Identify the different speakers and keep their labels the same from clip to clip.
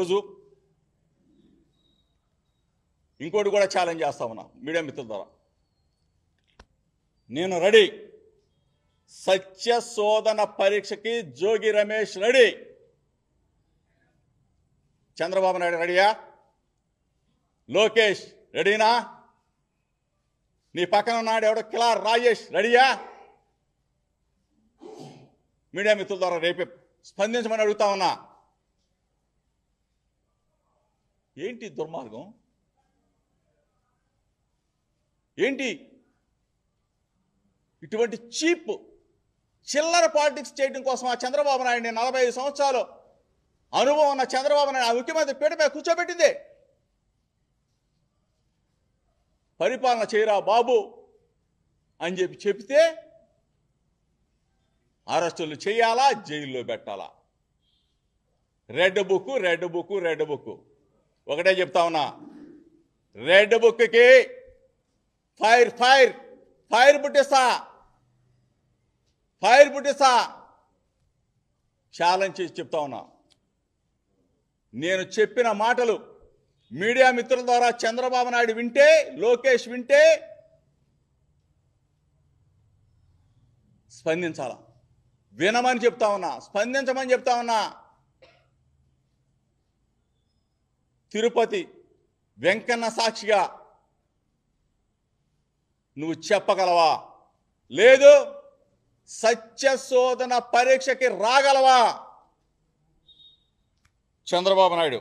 Speaker 1: ఈరోజు ఇంకోటి కూడా ఛాలెంజ్ చేస్తా ఉన్నా మీడియా మిత్రుల ద్వారా. నేను రెడీ. సత్య శోధన పరీక్షకి జోగి రమేష్ రెడీ. చంద్రబాబు నాయుడు రెడీయా? లోకేష్ రెడీనా? నీ పక్కన ఉన్నాడు ఎవడో కిలార్ రాజేష్ రెడీయా? మీడియా మిత్రుల ద్వారా రేపే స్పందించమని అడుగుతా ఉన్నా. ఏంటి దుర్మార్గం? ఏంటి ఇటువంటి చీప్ చిల్లర పాలిటిక్స్ చేయడం కోసం ఆ చంద్రబాబు నాయుడిని 45 సంవత్సరాలు అనుభవం ఉన్న చంద్రబాబు నాయుడు ఆ ముఖ్యమంత్రి పీట మీద కూర్చోబెట్టింది. పరిపాలన చేయరా బాబు అని చెప్తే అరెస్టులు చేయాలా, జైల్లో పెట్టాలా? Red book red book red book. ఒకటే చెప్తా ఉన్నా, రెడ్ బుక్కి ఫైర్ ఫైర్ ఫైర్ పుట్టిస్తా, ఫైర్ పుట్టిస్తా ఛాలెంజ్ చేసి చెప్తా ఉన్నా. నేను చెప్పిన మాటలు మీడియా మిత్రుల ద్వారా చంద్రబాబు నాయుడు వింటే, లోకేష్ వింటే స్పందించాలా? వినమని చెప్తా ఉన్నా, స్పందించమని చెప్తా ఉన్నా. తిరుపతి వెంకన్న సాక్షిగా నువ్వు చెప్పగలవా? లేదు సత్య శోధన పరీక్షకి రాగలవా? చంద్రబాబు నాయుడు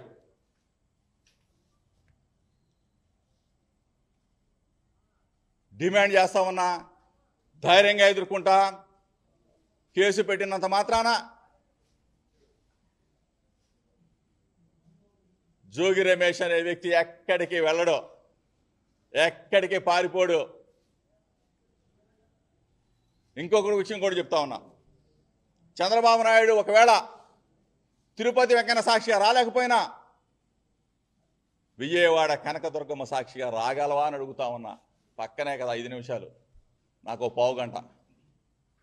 Speaker 1: డిమాండ్ చేస్తా ఉన్నా, ధైర్యంగా ఎదుర్కొంటా. కేసు పెట్టినంత మాత్రాన జోగి రమేష్ అనే వ్యక్తి ఎక్కడికి వెళ్ళడు, ఎక్కడికి పారిపోడు. ఇంకొకటి విషయం కూడా చెప్తా ఉన్నా, చంద్రబాబు నాయుడు ఒకవేళ తిరుపతి వెంకన్న సాక్షిగా రాలేకపోయినా విజయవాడ కనకదుర్గమ్మ సాక్షిగా రాగలవా అని అడుగుతా ఉన్నా. పక్కనే కదా 5 నిమిషాలు, నాకు పావు గంట.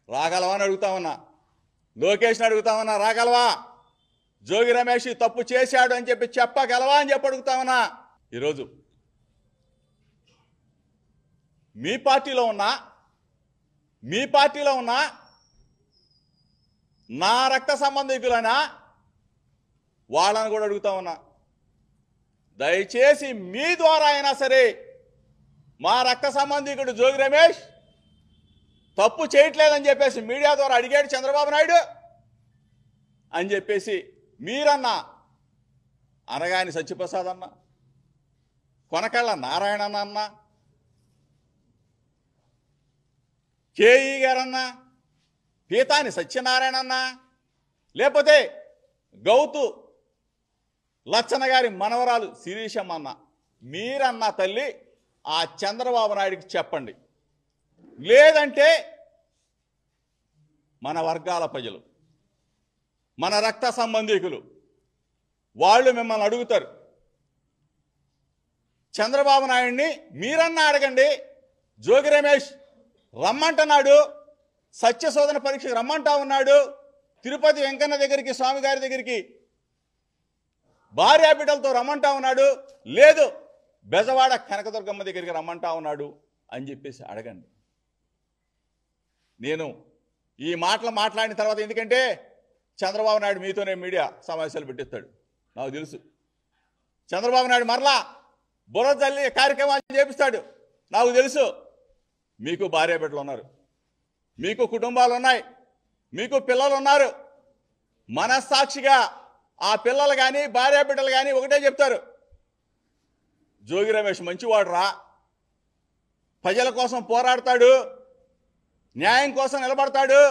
Speaker 1: రాగలవా అని అడుగుతా ఉన్నా. లోకేష్ని అడుగుతా ఉన్నా, రాగలవా? జోగి రమేష్ తప్పు చేశాడు అని చెప్పగలవా అని అడుగుతా ఉన్నా. ఈరోజు మీ పార్టీలో ఉన్న నా రక్త సంబంధికులైనా వాళ్ళని కూడా అడుగుతా ఉన్నా, దయచేసి మీ ద్వారా అయినా సరే మా రక్త సంబంధికుడు జోగి రమేష్ తప్పు చేయట్లేదని చెప్పేసి మీడియా ద్వారా అడిగాడు చంద్రబాబు నాయుడు అని చెప్పేసి మీరన్నా, అనగాని సత్యప్రసాద్ అన్న, కొనకళ్ళ నారాయణ అన్న, కేఈ గారన్నా, పీతాని సత్యనారాయణ అన్న, లేకపోతే గౌతు లచ్చన్న గారి మనవరాలు శిరీషమ్మ అన్న, మీరన్నా తల్లి ఆ చంద్రబాబు నాయుడికి చెప్పండి. లేదంటే మన వర్గాల ప్రజలు, మన రక్త సంబంధికులు వాళ్ళు మిమ్మల్ని అడుగుతారు. చంద్రబాబు నాయుడిని మీరన్నా అడగండి, జోగి రమేష్ రమ్మంటున్నాడు, సత్యశోధన పరీక్షకు రమ్మంటా ఉన్నాడు, తిరుపతి వెంకన్న దగ్గరికి, స్వామి గారి దగ్గరికి భార్యా బిడ్డలతో రమ్మంటా ఉన్నాడు, లేదు బెజవాడ కనకదుర్గమ్మ దగ్గరికి రమ్మంటా ఉన్నాడు అని చెప్పేసి అడగండి. నేను ఈ మాటలు మాట్లాడిన తర్వాత, ఎందుకంటే చంద్రబాబు నాయుడు మీతోనే మీడియా సమావేశాలు పెట్టిస్తాడు నాకు తెలుసు. చంద్రబాబు నాయుడు మరలా బుర్ర తల్లి కార్యక్రమాలు చేపిస్తాడు నాకు తెలుసు. మీకు భార్య బిడ్డలు ఉన్నారు, మీకు కుటుంబాలు ఉన్నాయి, మీకు పిల్లలు ఉన్నారు. మనస్సాక్షిగా ఆ పిల్లలు కానీ భార్య బిడ్డలు కానీ ఒకటే చెప్తారు, జోగి రమేష్ మంచివాడు రా, ప్రజల కోసం పోరాడతాడు, న్యాయం కోసం నిలబడతాడు,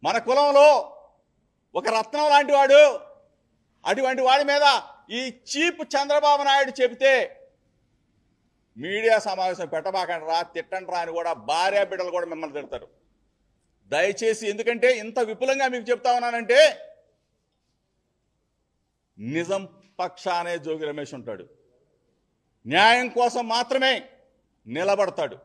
Speaker 1: మన కులంలో ఒక రత్నం లాంటి వాడు. అటువంటి వాడి మీద ఈ చీప్ చంద్రబాబు నాయుడు చెబితే మీడియా సమావేశం పెట్టబాకండి రా, తిట్టండి రా అని కూడా భార్య బిడ్డలు కూడా మిమ్మల్ని తిడతారు. దయచేసి, ఎందుకంటే ఇంత విపులంగా మీకు చెప్తా ఉన్నానంటే నిజం పక్షానే జోగి రమేష్ ఉంటాడు, న్యాయం కోసం మాత్రమే నిలబడతాడు.